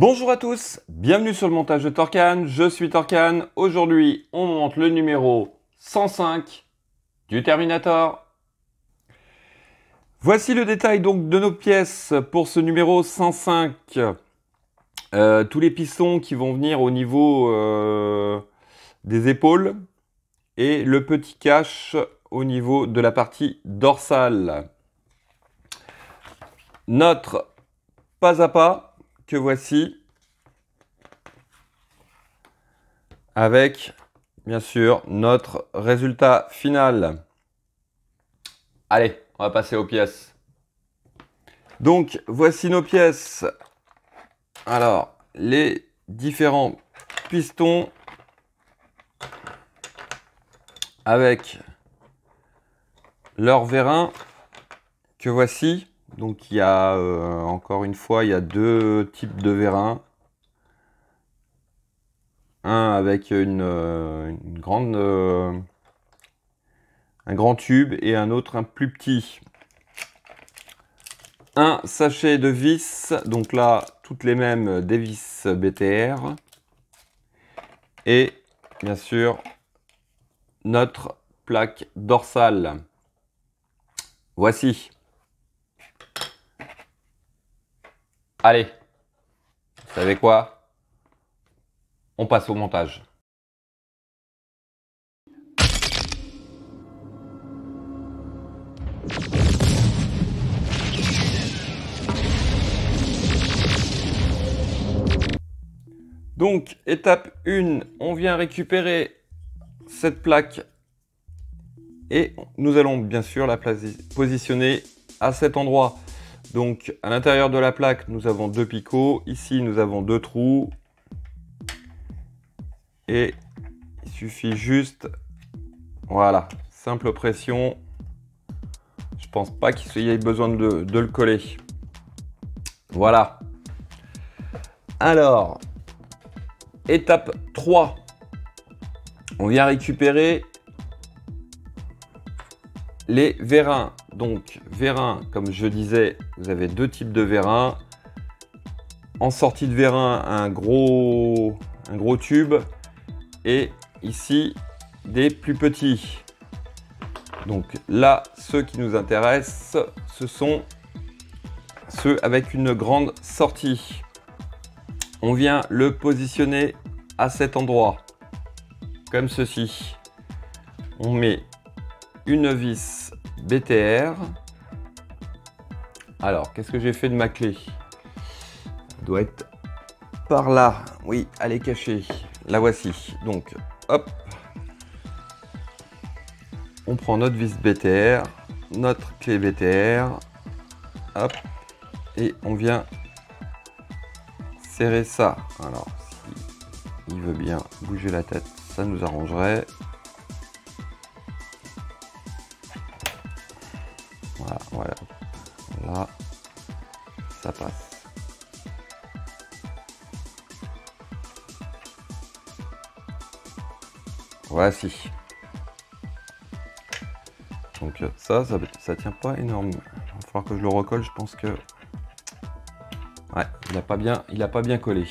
Bonjour à tous, bienvenue sur le montage de Torcan, je suis Torcan. Aujourd'hui, on monte le numéro 105 du Terminator. Voici le détail donc de nos pièces pour ce numéro 105. Tous les pistons qui vont venir au niveau des épaules et le petit cache au niveau de la partie dorsale. Notre pas à pas que voici, avec bien sûr notre résultat final. Allez, on va passer aux pièces. Donc voici nos pièces. Alors, les différents pistons avec leur vérin que voici. Donc il y a encore une fois, il y a deux types de vérins. Un avec un grand tube et un autre un plus petit. Un sachet de vis, donc là toutes les mêmes, des vis BTR. Et bien sûr notre plaque dorsale. Voici. Allez, vous savez quoi? On passe au montage. Donc, étape 1, on vient récupérer cette plaque et nous allons bien sûr la positionner à cet endroit. Donc, à l'intérieur de la plaque, nous avons deux picots. Ici, nous avons deux trous. Et il suffit juste, voilà, simple pression. Je pense pas qu'il y ait besoin de le coller. Voilà. Alors, étape 3. On vient récupérer les vérins. Donc, vérins, comme je disais, vous avez deux types de vérins. En sortie de vérin, un gros tube. Et ici, des plus petits. Donc là, ceux qui nous intéressent, ce sont ceux avec une grande sortie. On vient le positionner à cet endroit, comme ceci. On met une vis BTR. Alors, qu'est-ce que j'ai fait de ma clé? Elle doit être par là. Oui, elle est cachée. La voici. Donc, hop. On prend notre vis BTR, notre clé BTR. Hop. Et on vient serrer ça. Alors, si il veut bien bouger la tête, ça nous arrangerait. Voilà, voilà. Là, ça passe. Voici. Donc ça tient pas énorme. Il va falloir que je le recolle, je pense que... Ouais, il a pas bien collé.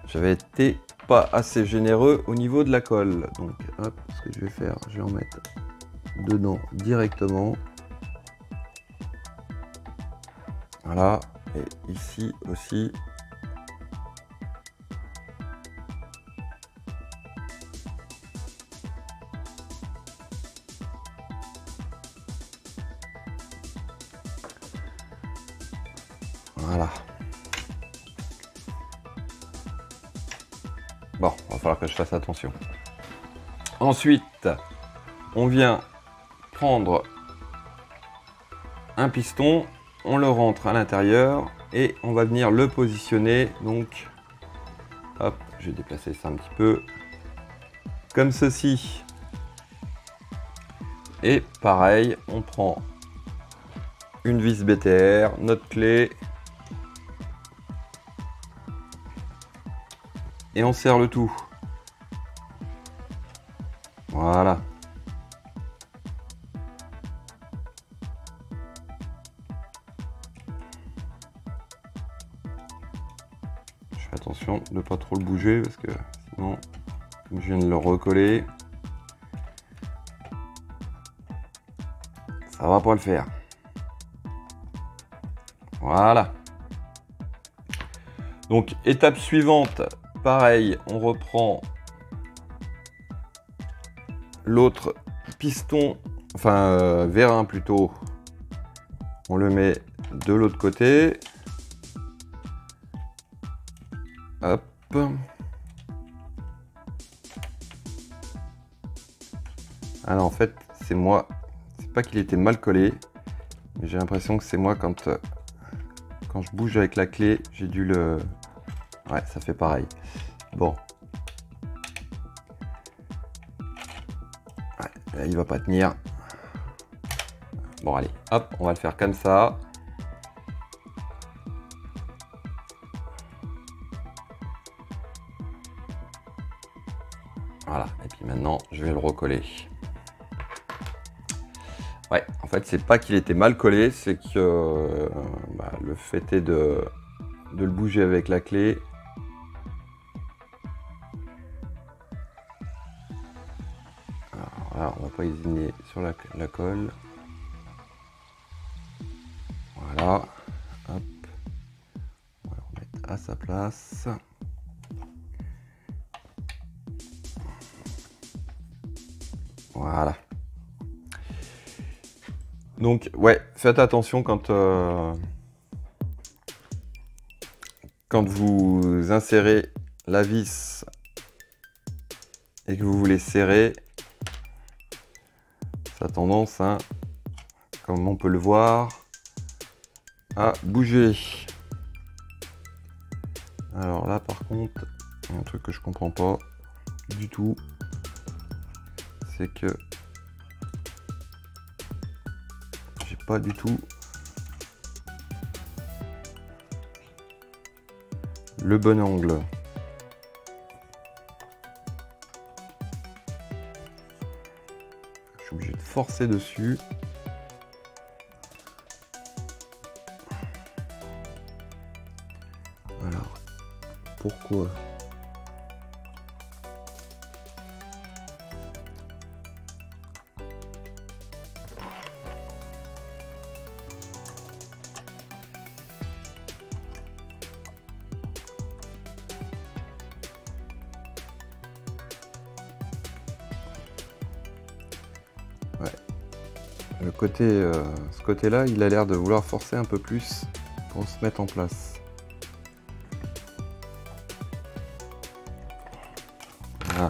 J'avais été pas assez généreux au niveau de la colle. Donc hop, ce que je vais faire, je vais en mettre dedans directement. Voilà, et ici aussi. Voilà. Bon, il va falloir que je fasse attention. Ensuite, on vient prendre un piston, on le rentre à l'intérieur et on va venir le positionner. Donc, hop, je vais déplacer ça un petit peu, comme ceci. Et pareil, on prend une vis BTR, notre clé, et on serre le tout. Voilà. Fais attention de ne pas trop le bouger parce que sinon, comme je viens de le recoller, ça va pas le faire. Voilà. Donc étape suivante, pareil, on reprend l'autre piston, enfin vérin plutôt, on le met de l'autre côté. Hop. Alors en fait, c'est moi, c'est pas qu'il était mal collé, mais j'ai l'impression que c'est moi quand je bouge avec la clé, j'ai dû le... Ouais, ça fait pareil. Bon. Ouais, là, il va pas tenir. Bon, allez, hop, on va le faire comme ça. Voilà, et puis maintenant, je vais le recoller. Ouais, en fait, c'est pas qu'il était mal collé, c'est que le fait est de le bouger avec la clé. Alors là, on va pas hésiter sur la colle. Voilà, hop, on va le remettre à sa place. Voilà. Donc, ouais, faites attention quand vous insérez la vis et que vous voulez serrer. Ça a tendance, hein, comme on peut le voir, à bouger. Alors là, par contre, il y a un truc que je comprends pas du tout. C'est que j'ai pas du tout le bon angle. Je suis obligé de forcer dessus. Alors, pourquoi ? Ouais. Le côté, ce côté-là, il a l'air de vouloir forcer un peu plus pour se mettre en place. Ah.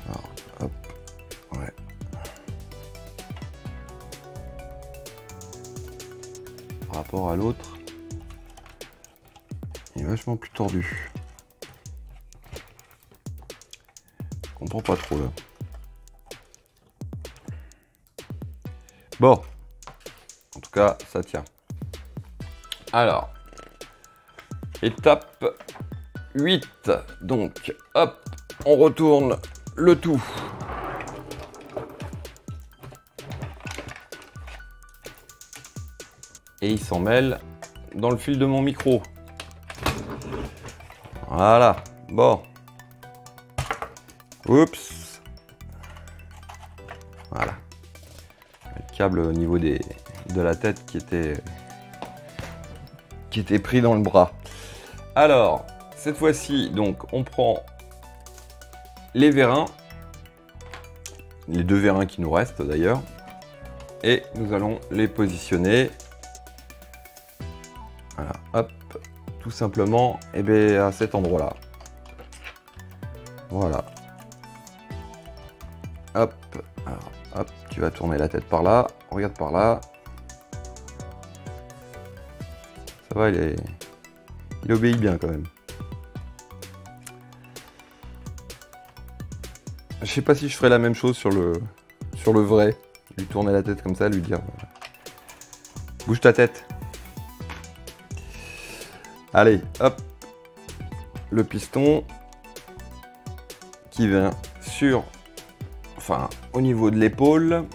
Alors, hop, ouais. Par rapport à l'autre, il est vachement plus tordu. Je comprends pas trop là. Bon, en tout cas, ça tient. Alors, étape 8. Donc, hop, on retourne le tout. Et il s'en mêle dans le fil de mon micro. Voilà, bon. Oups. Voilà. Le câble au niveau de la tête qui était pris dans le bras. Alors, cette fois-ci, donc, on prend les vérins, les deux vérins qui nous restent d'ailleurs, et nous allons les positionner. Voilà, hop, tout simplement, et bien à cet endroit-là. Voilà. Hop, alors, hop, tu vas tourner la tête par là, regarde par là. Ça va, il obéit bien quand même. Je sais pas si je ferai la même chose sur le vrai. Lui tourner la tête comme ça, lui dire bouge ta tête. Allez, hop, le piston qui vient sur, enfin, au niveau de l'épaule.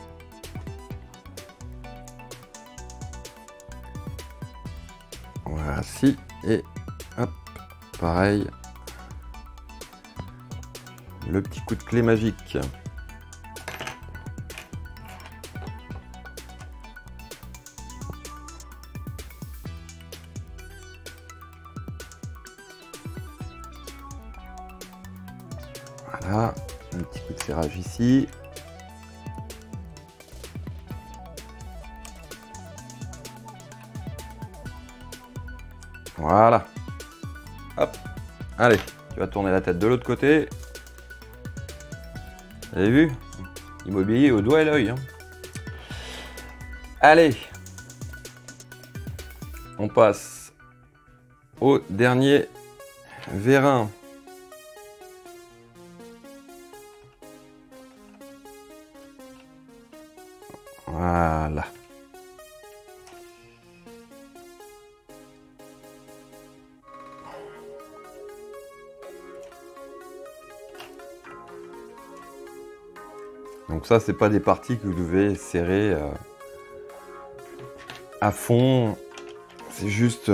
Voici, et hop, pareil. Le petit coup de clé magique. Voilà, un petit coup de serrage ici. Voilà. Hop. Allez, tu vas tourner la tête de l'autre côté. Vous avez vu? Immobilier au doigt et l'œil. Hein. Allez. On passe au dernier vérin. Voilà. Donc ça, c'est pas des parties que vous devez serrer à fond. C'est juste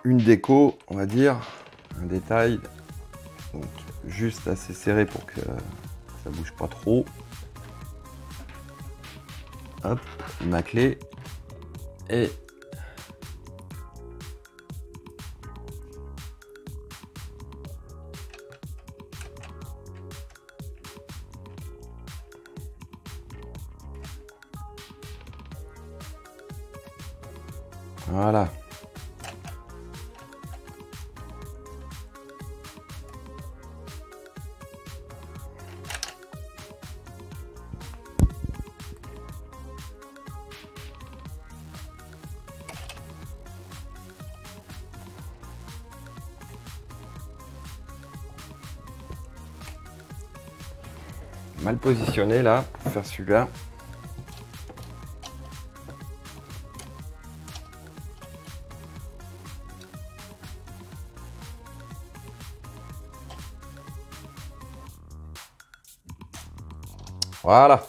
une déco, on va dire, un détail. Donc juste assez serré pour que ça bouge pas trop. Hop, ma clé. Et voilà. Mal positionné là pour faire celui-là. Voilà.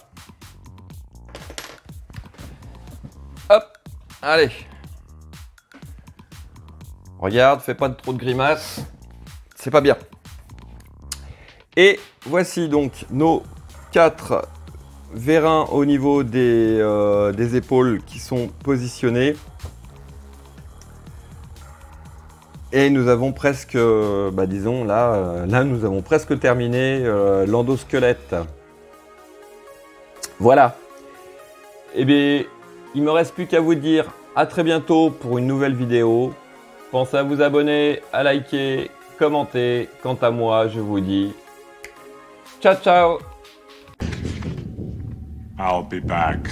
Hop, allez. Regarde, fais pas trop de grimaces. C'est pas bien. Et voici donc nos 4 vérins au niveau des épaules qui sont positionnés. Et nous avons presque, disons là nous avons presque terminé l'endosquelette. Voilà. Et bien, il me reste plus qu'à vous dire à très bientôt pour une nouvelle vidéo. Pensez à vous abonner, à liker, commenter. Quant à moi, je vous dis ciao ciao. I'll be back.